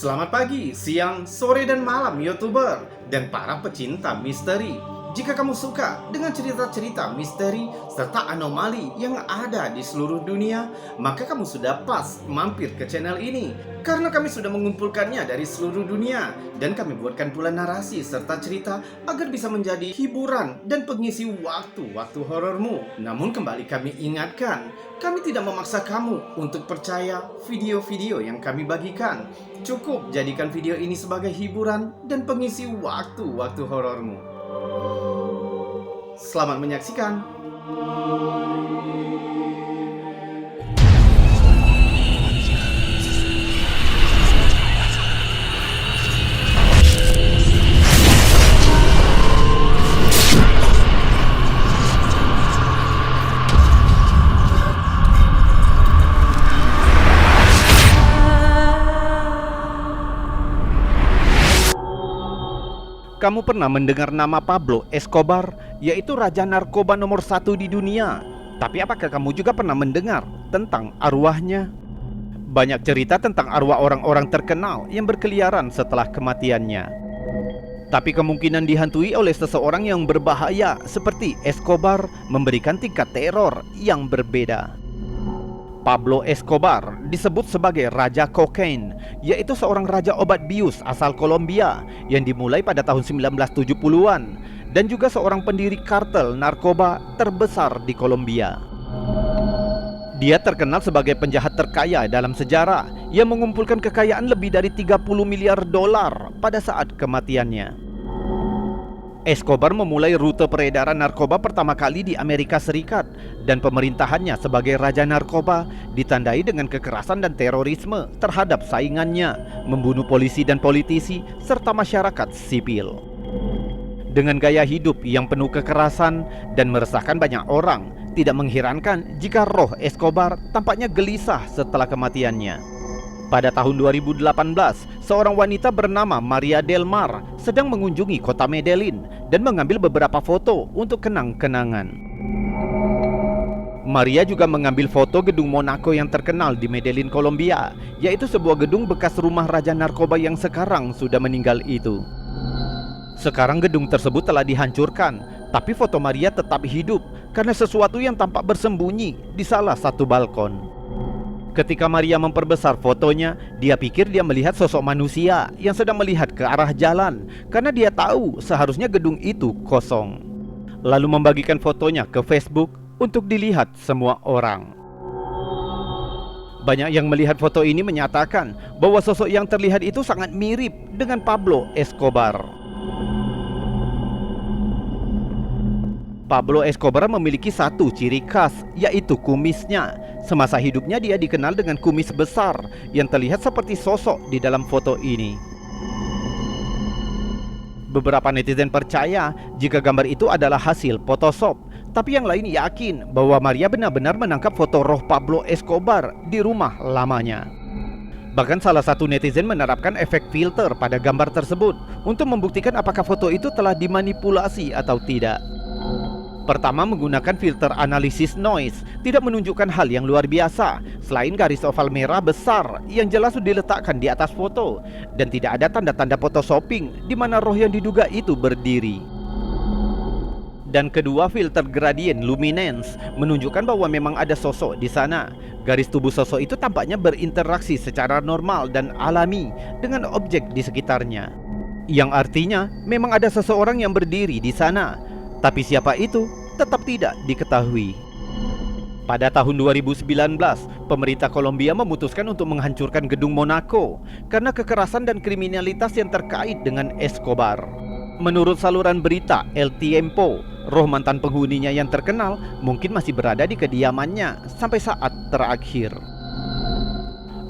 Selamat pagi, siang, sore, dan malam YouTuber dan para pecinta misteri. Jika kamu suka dengan cerita-cerita misteri serta anomali yang ada di seluruh dunia, maka kamu sudah pas mampir ke channel ini. Karena kami sudah mengumpulkannya dari seluruh dunia dan kami buatkan pula narasi serta cerita agar bisa menjadi hiburan dan pengisi waktu-waktu horormu. Namun kembali kami ingatkan, kami tidak memaksa kamu untuk percaya video-video yang kami bagikan. Cukup jadikan video ini sebagai hiburan dan pengisi waktu-waktu horormu. Selamat menyaksikan. Kamu pernah mendengar nama Pablo Escobar, yaitu raja narkoba nomor 1 di dunia. Tapi apakah kamu juga pernah mendengar tentang arwahnya? Banyak cerita tentang arwah orang-orang terkenal yang berkeliaran setelah kematiannya. Tapi kemungkinan dihantui oleh seseorang yang berbahaya seperti Escobar memberikan tingkat teror yang berbeda. Pablo Escobar disebut sebagai Raja Kokain, yaitu seorang raja obat bius asal Kolombia yang dimulai pada tahun 1970-an dan juga seorang pendiri kartel narkoba terbesar di Kolombia. Dia terkenal sebagai penjahat terkaya dalam sejarah yang mengumpulkan kekayaan lebih dari 30 miliar dolar pada saat kematiannya. Escobar memulai rute peredaran narkoba pertama kali di Amerika Serikat dan pemerintahannya sebagai raja narkoba ditandai dengan kekerasan dan terorisme terhadap saingannya, membunuh polisi dan politisi serta masyarakat sipil. Dengan gaya hidup yang penuh kekerasan dan meresahkan banyak orang, tidak mengherankan jika roh Escobar tampaknya gelisah setelah kematiannya. Pada tahun 2018, seorang wanita bernama Maria Del Mar sedang mengunjungi kota Medellin dan mengambil beberapa foto untuk kenang-kenangan. Maria juga mengambil foto gedung Monaco yang terkenal di Medellin, Kolombia, yaitu sebuah gedung bekas rumah raja narkoba yang sekarang sudah meninggal itu. Sekarang gedung tersebut telah dihancurkan, tapi foto Maria tetap hidup karena sesuatu yang tampak bersembunyi di salah satu balkon. Ketika Maria memperbesar fotonya, dia pikir dia melihat sosok manusia yang sedang melihat ke arah jalan karena dia tahu seharusnya gedung itu kosong. Lalu membagikan fotonya ke Facebook untuk dilihat semua orang. Banyak yang melihat foto ini menyatakan bahwa sosok yang terlihat itu sangat mirip dengan Pablo Escobar. Pablo Escobar memiliki satu ciri khas, yaitu kumisnya. Semasa hidupnya dia dikenal dengan kumis besar yang terlihat seperti sosok di dalam foto ini. Beberapa netizen percaya jika gambar itu adalah hasil Photoshop, tapi yang lain yakin bahwa Maria benar-benar menangkap foto roh Pablo Escobar di rumah lamanya. Bahkan salah satu netizen menerapkan efek filter pada gambar tersebut untuk membuktikan apakah foto itu telah dimanipulasi atau tidak. Pertama, menggunakan filter analisis noise tidak menunjukkan hal yang luar biasa selain garis oval merah besar yang jelas diletakkan di atas foto dan tidak ada tanda-tanda photoshopping di mana roh yang diduga itu berdiri. Dan kedua, filter gradient luminance menunjukkan bahwa memang ada sosok di sana. Garis tubuh sosok itu tampaknya berinteraksi secara normal dan alami dengan objek di sekitarnya, yang artinya memang ada seseorang yang berdiri di sana. Tapi siapa itu tetap tidak diketahui. Pada tahun 2019, pemerintah Kolombia memutuskan untuk menghancurkan gedung Monaco karena kekerasan dan kriminalitas yang terkait dengan Escobar. Menurut saluran berita El Tiempo, roh mantan penghuninya yang terkenal mungkin masih berada di kediamannya sampai saat terakhir.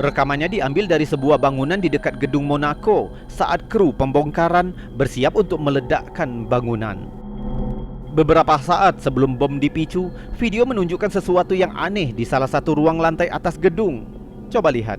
Rekamannya diambil dari sebuah bangunan di dekat gedung Monaco saat kru pembongkaran bersiap untuk meledakkan bangunan. Beberapa saat sebelum bom dipicu, video menunjukkan sesuatu yang aneh di salah satu ruang lantai atas gedung. Coba lihat.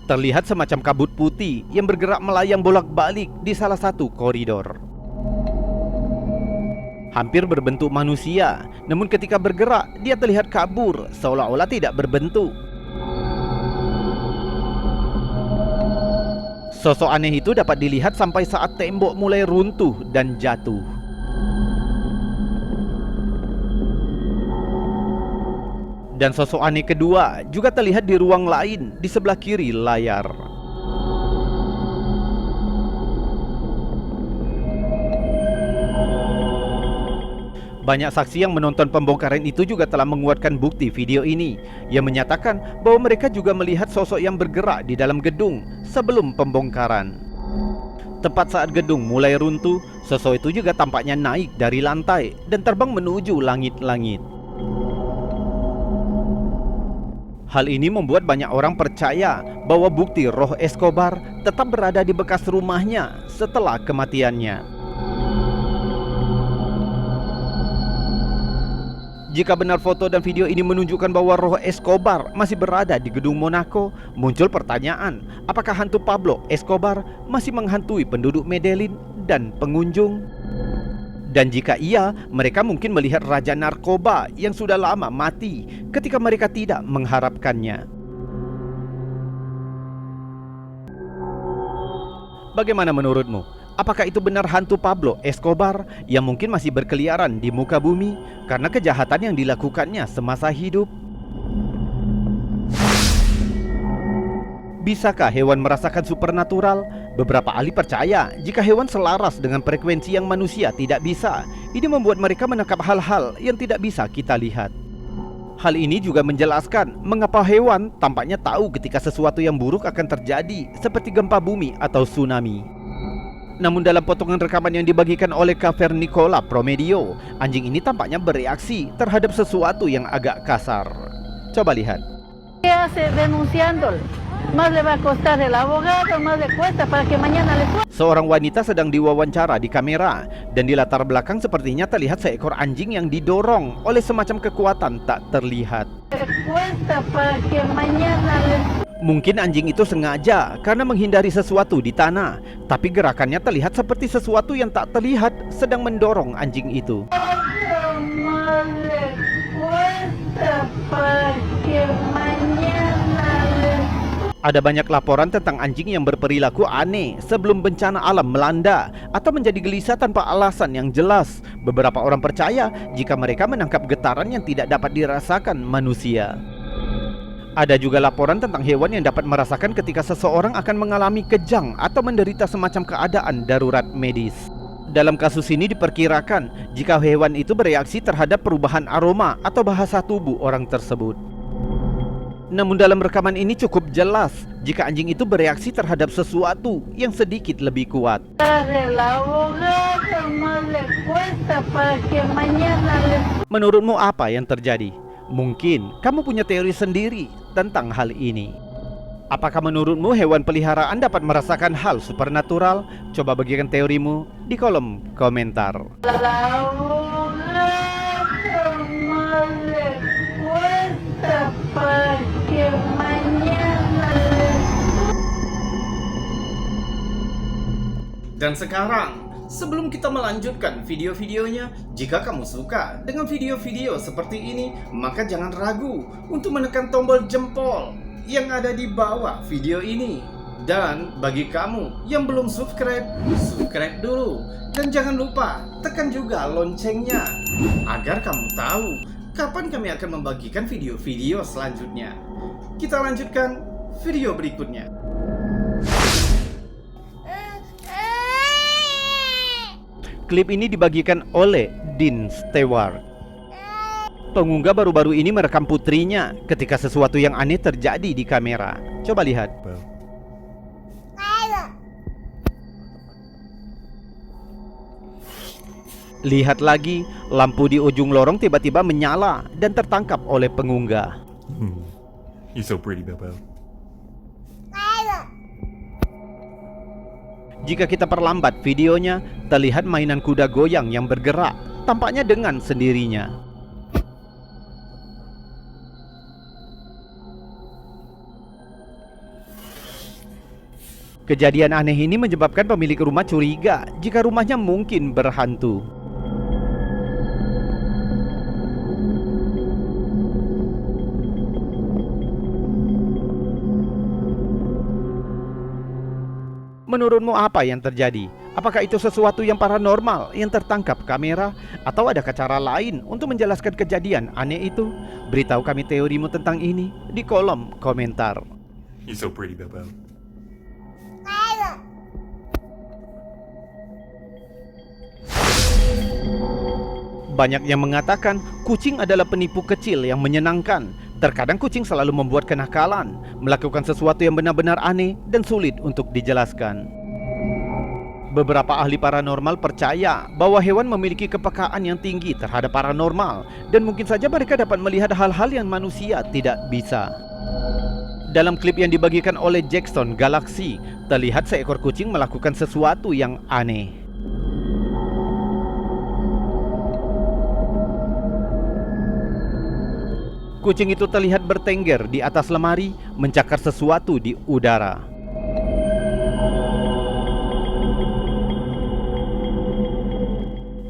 Terlihat semacam kabut putih yang bergerak melayang bolak-balik di salah satu koridor. Hampir berbentuk manusia, namun ketika bergerak, dia terlihat kabur, seolah-olah tidak berbentuk. Sosok aneh itu dapat dilihat sampai saat tembok mulai runtuh dan jatuh. Dan sosok aneh kedua juga terlihat di ruang lain di sebelah kiri layar. Banyak saksi yang menonton pembongkaran itu juga telah menguatkan bukti video ini, yang menyatakan bahwa mereka juga melihat sosok yang bergerak di dalam gedung sebelum pembongkaran. Tepat saat gedung mulai runtuh, sosok itu juga tampaknya naik dari lantai dan terbang menuju langit-langit. Hal ini membuat banyak orang percaya bahwa bukti roh Escobar tetap berada di bekas rumahnya setelah kematiannya. Jika benar foto dan video ini menunjukkan bahwa roh Escobar masih berada di gedung Monaco, muncul pertanyaan, apakah hantu Pablo Escobar masih menghantui penduduk Medellin dan pengunjung? Dan jika iya, mereka mungkin melihat raja narkoba yang sudah lama mati ketika mereka tidak mengharapkannya. Bagaimana menurutmu? Apakah itu benar hantu Pablo Escobar yang mungkin masih berkeliaran di muka bumi karena kejahatan yang dilakukannya semasa hidup? Bisakah hewan merasakan supernatural? Beberapa ahli percaya jika hewan selaras dengan frekuensi yang manusia tidak bisa. Ini membuat mereka menangkap hal-hal yang tidak bisa kita lihat. Hal ini juga menjelaskan mengapa hewan tampaknya tahu ketika sesuatu yang buruk akan terjadi, seperti gempa bumi atau tsunami. Namun dalam potongan rekaman yang dibagikan oleh Cavernicola Promedio, anjing ini tampaknya bereaksi terhadap sesuatu yang agak kasar. Coba lihat. Seorang wanita sedang diwawancara di kamera, dan di latar belakang sepertinya terlihat seekor anjing yang didorong oleh semacam kekuatan tak terlihat. Mungkin anjing itu sengaja karena menghindari sesuatu di tanah, tapi gerakannya terlihat seperti sesuatu yang tak terlihat sedang mendorong anjing itu. Ada banyak laporan tentang anjing yang berperilaku aneh sebelum bencana alam melanda atau menjadi gelisah tanpa alasan yang jelas. Beberapa orang percaya jika mereka menangkap getaran yang tidak dapat dirasakan manusia. Ada juga laporan tentang hewan yang dapat merasakan ketika seseorang akan mengalami kejang atau menderita semacam keadaan darurat medis. Dalam kasus ini diperkirakan jika hewan itu bereaksi terhadap perubahan aroma atau bahasa tubuh orang tersebut. Namun dalam rekaman ini cukup jelas jika anjing itu bereaksi terhadap sesuatu yang sedikit lebih kuat. Menurutmu apa yang terjadi? Mungkin kamu punya teori sendiri tentang hal ini. Apakah menurutmu hewan peliharaan dapat merasakan hal supernatural? Coba bagikan teorimu di kolom komentar. Dan sekarang, sebelum kita melanjutkan video-videonya, jika kamu suka dengan video-video seperti ini, maka jangan ragu untuk menekan tombol jempol yang ada di bawah video ini. Dan bagi kamu yang belum subscribe, subscribe dulu. Dan jangan lupa tekan juga loncengnya agar kamu tahu kapan kami akan membagikan video-video selanjutnya. Kita lanjutkan video berikutnya. Klip ini dibagikan oleh Dean Stewart. Pengunggah baru-baru ini merekam putrinya ketika sesuatu yang aneh terjadi di kamera. Coba lihat. Lihat lagi, lampu di ujung lorong tiba-tiba menyala dan tertangkap oleh pengunggah. You're so pretty, Bebo. Jika kita perlambat videonya, terlihat mainan kuda goyang yang bergerak, tampaknya dengan sendirinya. Kejadian aneh ini menyebabkan pemilik rumah curiga jika rumahnya mungkin berhantu. Menurutmu apa yang terjadi? Apakah itu sesuatu yang paranormal yang tertangkap kamera? Atau adakah cara lain untuk menjelaskan kejadian aneh itu? Beritahu kami teorimu tentang ini di kolom komentar. You're so pretty, Bobo. Banyak yang mengatakan kucing adalah penipu kecil yang menyenangkan. Terkadang kucing selalu membuat kenakalan, melakukan sesuatu yang benar-benar aneh dan sulit untuk dijelaskan. Beberapa ahli paranormal percaya bahwa hewan memiliki kepekaan yang tinggi terhadap paranormal, dan mungkin saja mereka dapat melihat hal-hal yang manusia tidak bisa. Dalam klip yang dibagikan oleh Jackson Galaxy, terlihat seekor kucing melakukan sesuatu yang aneh. Kucing itu terlihat bertengger di atas lemari, mencakar sesuatu di udara.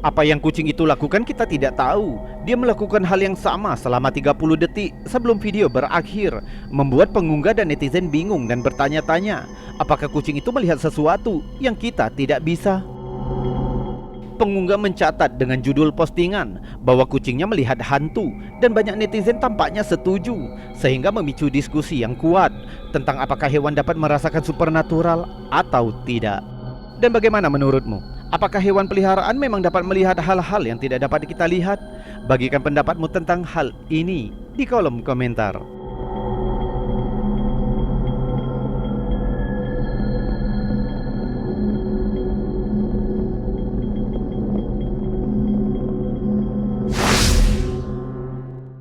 Apa yang kucing itu lakukan kita tidak tahu. Dia melakukan hal yang sama selama 30 detik sebelum video berakhir, membuat pengunggah dan netizen bingung dan bertanya-tanya, apakah kucing itu melihat sesuatu yang kita tidak bisa? Pengunggah mencatat dengan judul postingan bahwa kucingnya melihat hantu, dan banyak netizen tampaknya setuju, sehingga memicu diskusi yang kuat tentang apakah hewan dapat merasakan supernatural atau tidak. Dan bagaimana menurutmu? Apakah hewan peliharaan memang dapat melihat hal-hal yang tidak dapat kita lihat? Bagikan pendapatmu tentang hal ini di kolom komentar.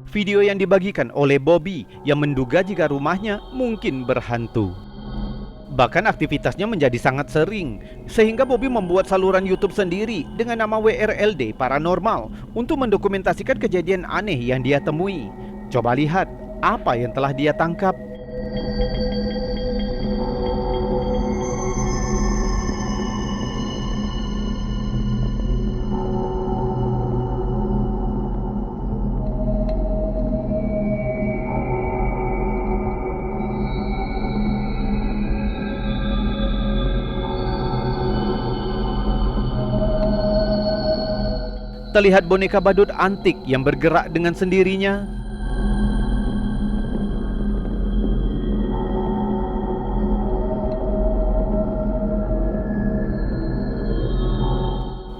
Video yang dibagikan oleh Bobby yang menduga jika rumahnya mungkin berhantu. Bahkan aktivitasnya menjadi sangat sering, sehingga Bobby membuat saluran YouTube sendiri dengan nama WRLD Paranormal untuk mendokumentasikan kejadian aneh yang dia temui. Coba lihat apa yang telah dia tangkap. Terlihat boneka badut antik yang bergerak dengan sendirinya.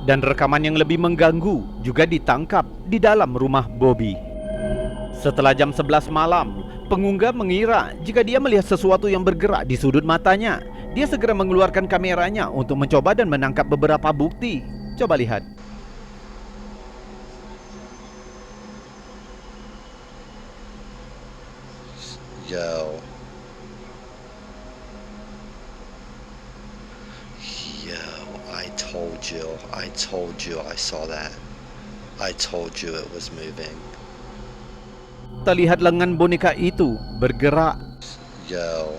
Dan rekaman yang lebih mengganggu juga ditangkap di dalam rumah Bobby. Setelah jam 11 malam, pengunggah mengira jika dia melihat sesuatu yang bergerak di sudut matanya. Dia segera mengeluarkan kameranya untuk mencoba dan menangkap beberapa bukti. Coba lihat. Yo. I told you I saw that. I told you it was moving. Terlihat lengan boneka itu bergerak. Yo,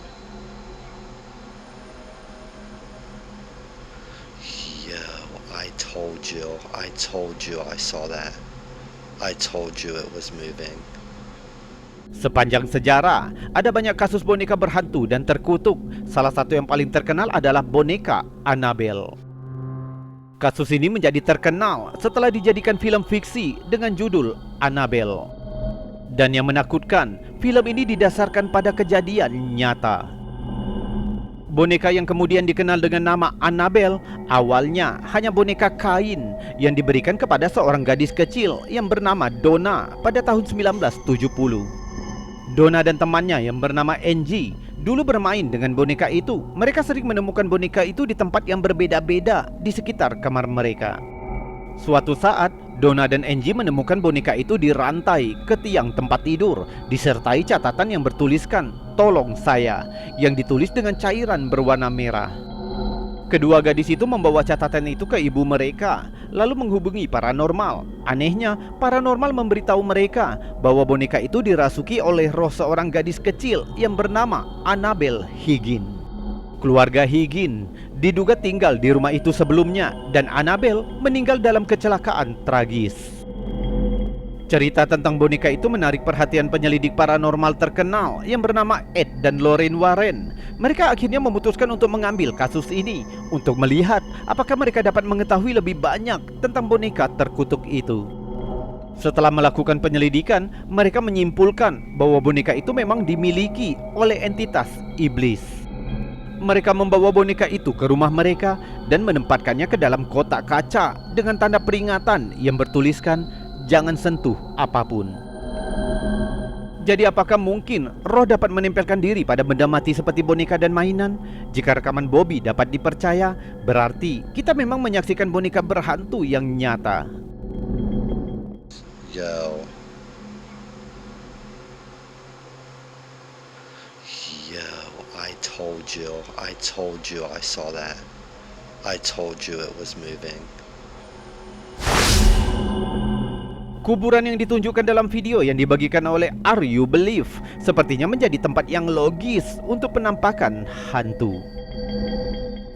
I told you I saw that. I told you it was moving. Sepanjang sejarah, ada banyak kasus boneka berhantu dan terkutuk. Salah satu yang paling terkenal adalah boneka Annabelle. Kasus ini menjadi terkenal setelah dijadikan film fiksi dengan judul Annabelle. Dan yang menakutkan, film ini didasarkan pada kejadian nyata. Boneka yang kemudian dikenal dengan nama Annabelle awalnya hanya boneka kain yang diberikan kepada seorang gadis kecil yang bernama Donna pada tahun 1970. Donna dan temannya yang bernama Angie dulu bermain dengan boneka itu. Mereka sering menemukan boneka itu di tempat yang berbeda-beda di sekitar kamar mereka. Suatu saat, Donna dan Angie menemukan boneka itu dirantai ke tiang tempat tidur, disertai catatan yang bertuliskan "Tolong saya", yang ditulis dengan cairan berwarna merah. Kedua gadis itu membawa catatan itu ke ibu mereka, lalu menghubungi paranormal. Anehnya, paranormal memberitahu mereka bahwa boneka itu dirasuki oleh roh seorang gadis kecil yang bernama Annabelle Higgins. Keluarga Higgin diduga tinggal di rumah itu sebelumnya dan Annabelle meninggal dalam kecelakaan tragis. Cerita tentang boneka itu menarik perhatian penyelidik paranormal terkenal yang bernama Ed dan Lorraine Warren. Mereka akhirnya memutuskan untuk mengambil kasus ini untuk melihat apakah mereka dapat mengetahui lebih banyak tentang boneka terkutuk itu. Setelah melakukan penyelidikan, mereka menyimpulkan bahwa boneka itu memang dimiliki oleh entitas iblis. Mereka membawa boneka itu ke rumah mereka dan menempatkannya ke dalam kotak kaca dengan tanda peringatan yang bertuliskan jangan sentuh apapun. Jadi apakah mungkin roh dapat menempelkan diri pada benda mati seperti boneka dan mainan? Jika rekaman Bobby dapat dipercaya, berarti kita memang menyaksikan boneka berhantu yang nyata. Yo. Yo, I told you I saw that. I told you it was moving. Kuburan yang ditunjukkan dalam video yang dibagikan oleh Are You Believe sepertinya menjadi tempat yang logis untuk penampakan hantu.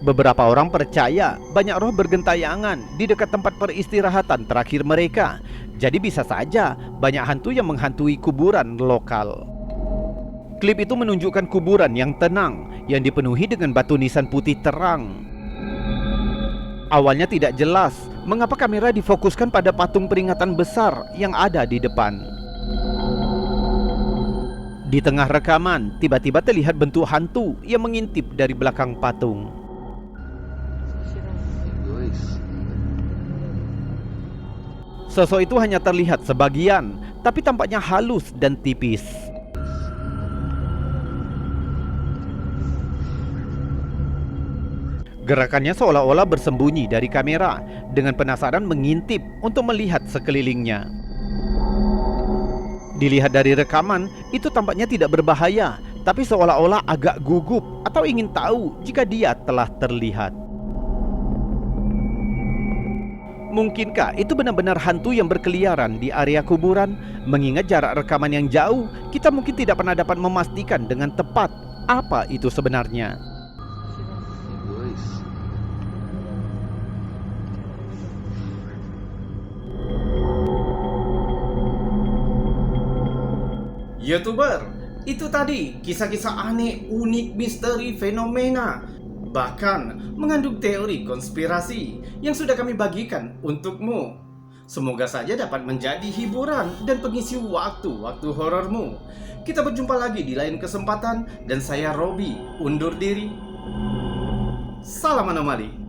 Beberapa orang percaya banyak roh bergentayangan di dekat tempat peristirahatan terakhir mereka. Jadi bisa saja banyak hantu yang menghantui kuburan lokal. Klip itu menunjukkan kuburan yang tenang yang dipenuhi dengan batu nisan putih terang. Awalnya tidak jelas mengapa kamera difokuskan pada patung peringatan besar yang ada di depan. Di tengah rekaman, tiba-tiba terlihat bentuk hantu yang mengintip dari belakang patung. Sosok itu hanya terlihat sebagian, tapi tampaknya halus dan tipis. Gerakannya seolah-olah bersembunyi dari kamera, dengan penasaran mengintip untuk melihat sekelilingnya. Dilihat dari rekaman, itu tampaknya tidak berbahaya, tapi seolah-olah agak gugup atau ingin tahu jika dia telah terlihat. Mungkinkah itu benar-benar hantu yang berkeliaran di area kuburan? Mengingat jarak rekaman yang jauh, kita mungkin tidak pernah dapat memastikan dengan tepat apa itu sebenarnya. YouTuber, itu tadi kisah-kisah aneh, unik, misteri, fenomena, bahkan mengandung teori konspirasi yang sudah kami bagikan untukmu. Semoga saja dapat menjadi hiburan dan pengisi waktu-waktu horormu. Kita berjumpa lagi di lain kesempatan dan saya Robby undur diri. Salam anomali.